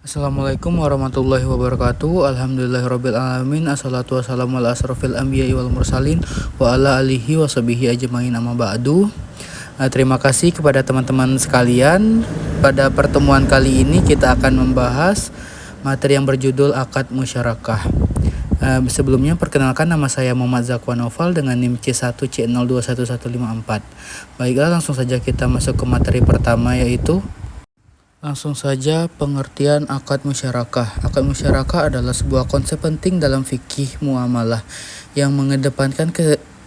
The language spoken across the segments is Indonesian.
Assalamualaikum warahmatullahi wabarakatuh. Alhamdulillahirabbil alamin. Assalatu wassalamu ala asrofil anbiya'i wal mursalin wa ala alihi washabihi ajmain amma ba'du. Terima kasih kepada teman-teman sekalian. Pada pertemuan kali ini kita akan membahas materi yang berjudul akad musyarakah. Sebelumnya perkenalkan, nama saya Muhammad Zakwan Noval dengan NIM C1C021154. Baiklah, langsung saja kita masuk ke materi pertama, yaitu langsung saja pengertian akad musyarakah. Akad musyarakah adalah sebuah konsep penting dalam fikih muamalah yang mengedepankan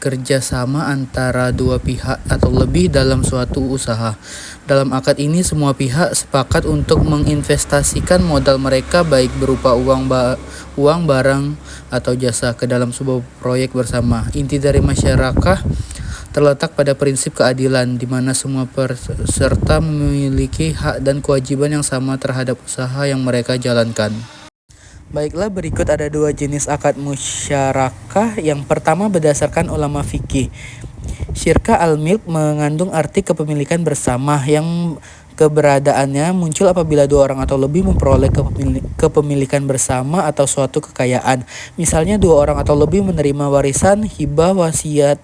kerjasama antara dua pihak atau lebih dalam suatu usaha. Dalam akad ini semua pihak sepakat untuk menginvestasikan modal mereka baik berupa uang, barang atau jasa ke dalam sebuah proyek bersama. Inti dari musyarakah terletak pada prinsip keadilan, di mana semua peserta memiliki hak dan kewajiban yang sama terhadap usaha yang mereka jalankan. Baiklah, berikut ada dua jenis akad musyarakah. Yang pertama berdasarkan ulama fikih. Syirka al-milk mengandung arti kepemilikan bersama yang keberadaannya muncul apabila dua orang atau lebih memperoleh kepemilikan bersama atau suatu kekayaan. Misalnya dua orang atau lebih menerima warisan, hibah, wasiat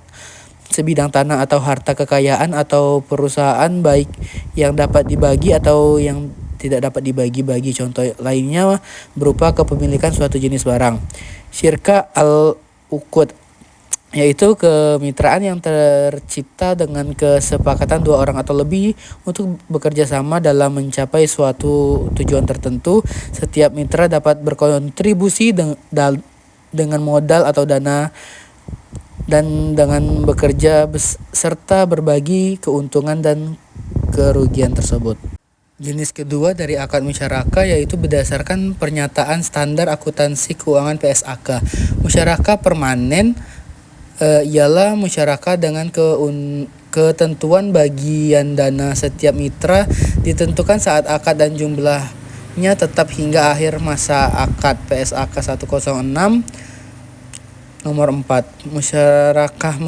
sebidang tanah atau harta kekayaan atau perusahaan, baik yang dapat dibagi atau yang tidak dapat dibagi-bagi. Contoh lainnya berupa kepemilikan suatu jenis barang. Syirka al-uqud, yaitu kemitraan yang tercipta dengan kesepakatan dua orang atau lebih untuk bekerja sama dalam mencapai suatu tujuan tertentu. Setiap mitra dapat berkontribusi dengan modal atau dana dan dengan bekerja serta berbagi keuntungan dan kerugian tersebut. Jenis kedua dari akad musyarakah yaitu berdasarkan pernyataan standar akuntansi keuangan PSAK. Musyarakah permanen ialah musyarakah dengan ketentuan bagian dana setiap mitra ditentukan saat akad dan jumlahnya tetap hingga akhir masa akad. PSAK 106 Nomor 4. Musyarakah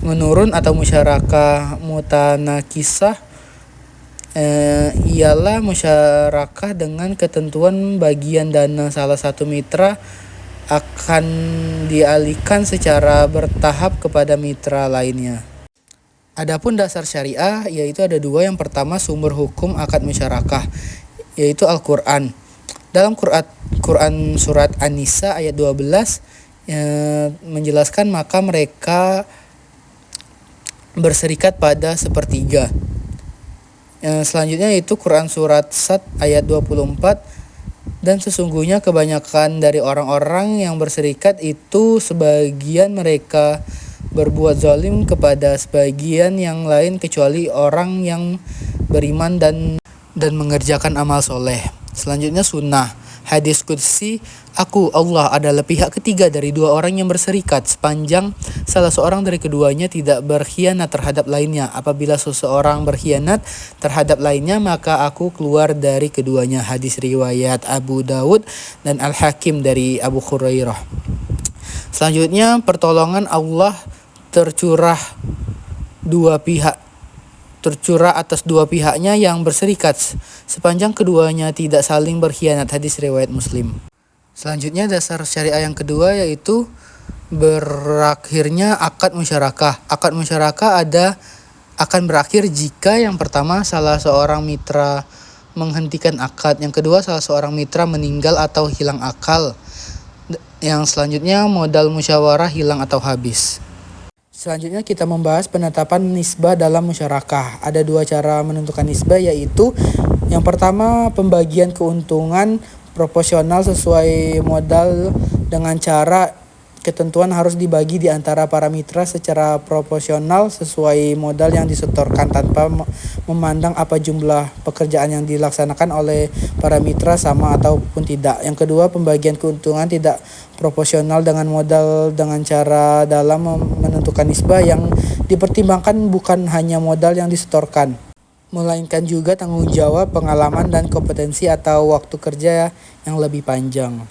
menurun atau musyarakah mutanakisah ialah musyarakah dengan ketentuan bagian dana salah satu mitra akan dialihkan secara bertahap kepada mitra lainnya. Adapun dasar syariah yaitu ada dua. Yang pertama sumber hukum akad musyarakah yaitu Al-Qur'an. Dalam Quran surat An-Nisa ayat 12 menjelaskan maka mereka berserikat pada sepertiga. Selanjutnya itu Quran surat Sad ayat 24, dan sesungguhnya kebanyakan dari orang-orang yang berserikat itu sebagian mereka berbuat zalim kepada sebagian yang lain kecuali orang yang beriman dan mengerjakan amal soleh. Selanjutnya sunnah. Hadis qudsi, aku Allah adalah pihak ketiga dari dua orang yang berserikat sepanjang salah seorang dari keduanya tidak berkhianat terhadap lainnya. Apabila seseorang berkhianat terhadap lainnya maka aku keluar dari keduanya. Hadis riwayat Abu Daud dan Al-Hakim dari Abu Hurairah. Selanjutnya pertolongan Allah tercurah atas dua pihaknya yang berserikat sepanjang keduanya tidak saling berkhianat. Hadis riwayat Muslim. Selanjutnya dasar syariah yang kedua yaitu berakhirnya akad musyarakah. Akad musyarakah akan berakhir jika yang pertama salah seorang mitra menghentikan akad, yang kedua salah seorang mitra meninggal atau hilang akal, yang selanjutnya modal musyawarah hilang atau habis. Selanjutnya kita membahas penetapan nisbah dalam musyarakah. Ada dua cara menentukan nisbah, yaitu yang pertama pembagian keuntungan proporsional sesuai modal dengan cara ketentuan harus dibagi di antara para mitra secara proporsional sesuai modal yang disetorkan tanpa memandang apa jumlah pekerjaan yang dilaksanakan oleh para mitra sama ataupun tidak. Yang kedua, pembagian keuntungan tidak proporsional dengan modal dengan cara dalam menentukan nisbah yang dipertimbangkan bukan hanya modal yang disetorkan, melainkan juga tanggung jawab, pengalaman, dan kompetensi atau waktu kerja yang lebih panjang.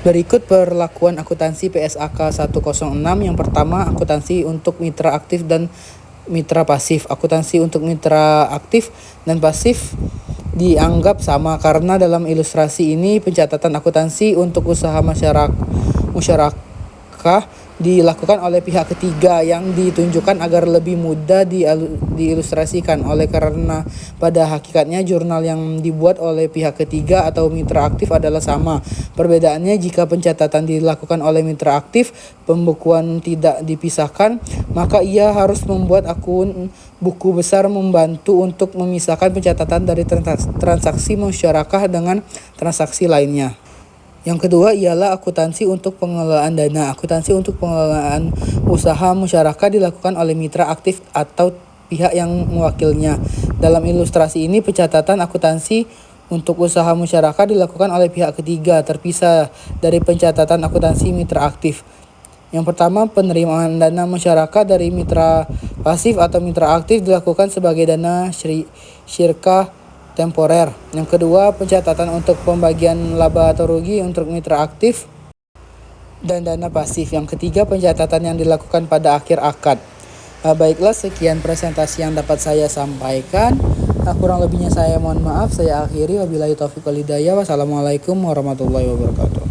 Berikut perlakuan akuntansi PSAK 106. Yang pertama, akuntansi untuk mitra aktif dan mitra pasif. Akuntansi untuk mitra aktif dan pasif dianggap sama karena dalam ilustrasi ini pencatatan akuntansi untuk usaha musyarakah dilakukan oleh pihak ketiga yang ditunjukkan agar lebih mudah diilustrasikan. Oleh karena pada hakikatnya jurnal yang dibuat oleh pihak ketiga atau mitra aktif adalah sama. Perbedaannya jika pencatatan dilakukan oleh mitra aktif, pembukuan tidak dipisahkan, maka ia harus membuat akun buku besar membantu untuk memisahkan pencatatan dari transaksi musyarakah dengan transaksi lainnya. Yang kedua ialah akuntansi untuk pengelolaan dana. Akuntansi untuk pengelolaan usaha musyarakah dilakukan oleh mitra aktif atau pihak yang mewakilnya. Dalam ilustrasi ini pencatatan akuntansi untuk usaha musyarakah dilakukan oleh pihak ketiga, terpisah dari pencatatan akuntansi mitra aktif. Yang pertama, penerimaan dana masyarakat dari mitra pasif atau mitra aktif dilakukan sebagai dana syirkah temporer. Yang kedua, pencatatan untuk pembagian laba atau rugi untuk mitra aktif dan dana pasif. Yang ketiga, pencatatan yang dilakukan pada akhir akad. Baiklah, sekian presentasi yang dapat saya sampaikan. Kurang lebihnya saya mohon maaf. Saya akhiri. Wabillahi taufiq wal hidayah. Wassalamualaikum warahmatullahi wabarakatuh.